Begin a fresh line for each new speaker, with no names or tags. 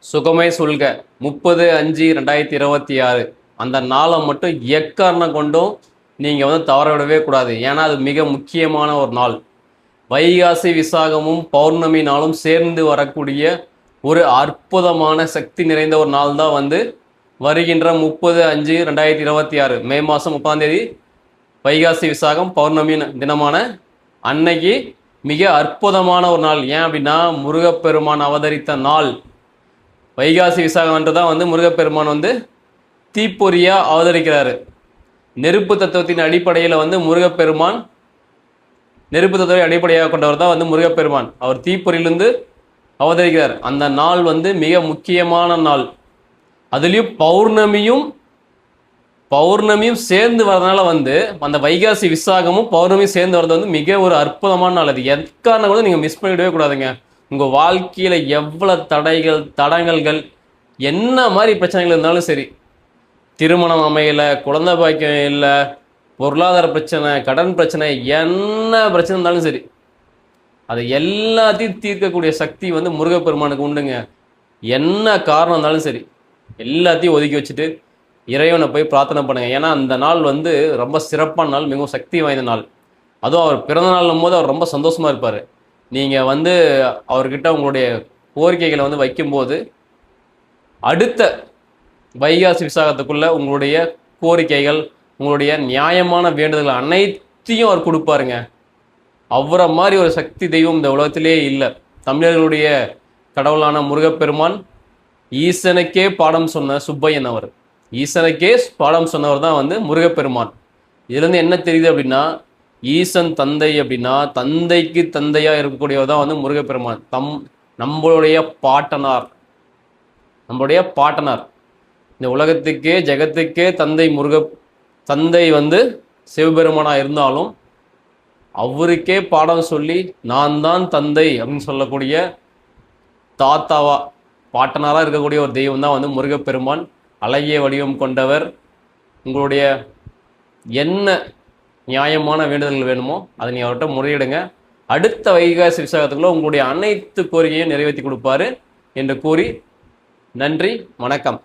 சுகமே சொல்க 30/5/2026 அந்த நாளை மட்டும் எக்காரணம் கொண்டும் நீங்கள் வந்து தவற விடவே கூடாது. ஏன்னா அது மிக முக்கியமான ஒரு நாள். வைகாசி விசாகமும் பௌர்ணமி நாளும் சேர்ந்து வரக்கூடிய ஒரு அற்புதமான சக்தி நிறைந்த ஒரு நாள் தான் வந்து வருகின்ற 30/5/2026 மே மாதம் 30ஆம் தேதி வைகாசி விசாகம் பௌர்ணமி தினமான அன்னைக்கு மிக அற்புதமான ஒரு நாள். ஏன் அப்படின்னா முருகப்பெருமான் அவதரித்த நாள். வைகாசி விசாகம்ன்றதான் வந்து முருகப்பெருமான் வந்து தீப்பொறியாக அவதரிக்கிறாரு. நெருப்பு தத்துவத்தின் அடிப்படையில் வந்து முருகப்பெருமான் நெருப்பு தத்துவத்தை அடிப்படையாக கொண்டவர் தான் வந்து முருகப்பெருமான். அவர் தீப்பொறியிலிருந்து அவதரிக்கிறார். அந்த நாள் வந்து மிக முக்கியமான நாள். அதுலேயும் பௌர்ணமியும் சேர்ந்து வரதுனால வந்து அந்த வைகாசி விசாகமும் பௌர்ணமியும் சேர்ந்து வர்றது வந்து மிக ஒரு அற்புதமான நாள். அது எக்காரணம் கூட நீங்கள் மிஸ் பண்ணிவிடவே கூடாதுங்க. உங்கள் வாழ்க்கையில் எவ்வளோ தடங்கல்கள் என்ன மாதிரி பிரச்சனைகள் இருந்தாலும் சரி, திருமணம் அமையலை, குழந்தை பாக்கியம் இல்லை, பொருளாதார பிரச்சனை, கடன் பிரச்சனை, என்ன பிரச்சனை இருந்தாலும் சரி, அதை எல்லாத்தையும் தீர்க்கக்கூடிய சக்தி வந்து முருகப்பெருமானுக்கு உண்டுங்க. என்ன காரணம் இருந்தாலும் சரி எல்லாத்தையும் ஒதுக்கி வச்சுட்டு இறைவனை போய் பிரார்த்தனை பண்ணுங்க. ஏன்னா அந்த நாள் வந்து ரொம்ப சிறப்பான நாள், மிகவும் சக்தி வாய்ந்த நாள். அதுவும் அவர் பிறந்த நாளும் போது அவர் ரொம்ப சந்தோஷமாக இருப்பார். நீங்கள் வந்து அவர்கிட்ட உங்களுடைய கோரிக்கைகளை வந்து வைக்கும்போது அடுத்த வைகாசி விசாகத்துக்குள்ளே உங்களுடைய கோரிக்கைகள், உங்களுடைய நியாயமான வேண்டுதல்கள் அனைத்தையும் அவர் கொடுப்பாருங்க. அவரை மாதிரி ஒரு சக்தி தெய்வம் இந்த உலகத்திலே இல்லை. தமிழர்களுடைய கடவுளான முருகப்பெருமான் ஈசனுக்கே பாடம் சொன்ன சுப்பையன் அவர். ஈசனுக்கே பாடம் சொன்னவர் தான் வந்து முருகப்பெருமான். இதுலேருந்து என்ன தெரியுது அப்படின்னா, ஈசன் தந்தை அப்படின்னா தந்தைக்கு தந்தையாக இருக்கக்கூடியவர் தான் வந்து முருகப்பெருமான். நம்மளுடைய பாட்டனார் இந்த உலகத்துக்கே ஜெகத்துக்கே தந்தை வந்து சிவபெருமானாக இருந்தாலும் அவருக்கே பாடம் சொல்லி நான் தான் தந்தை அப்படின்னு சொல்லக்கூடிய தாத்தாவா பாட்டனாராக இருக்கக்கூடிய ஒரு தெய்வம் தான் வந்து முருகப்பெருமான். அழகிய வடிவம் கொண்டவர். உங்களுடைய என்ன நியாயமான வேண்டுதல்கள் வேணுமோ அதை நீங்கள் அவர்கிட்ட முறையிடுங்க. அடுத்த வைகாசி விசாகத்துக்குள்ள உங்களுடைய அனைத்து கோரிக்கையும் நிறைவேற்றி கொடுப்பாரு என்று கூறி நன்றி, வணக்கம்.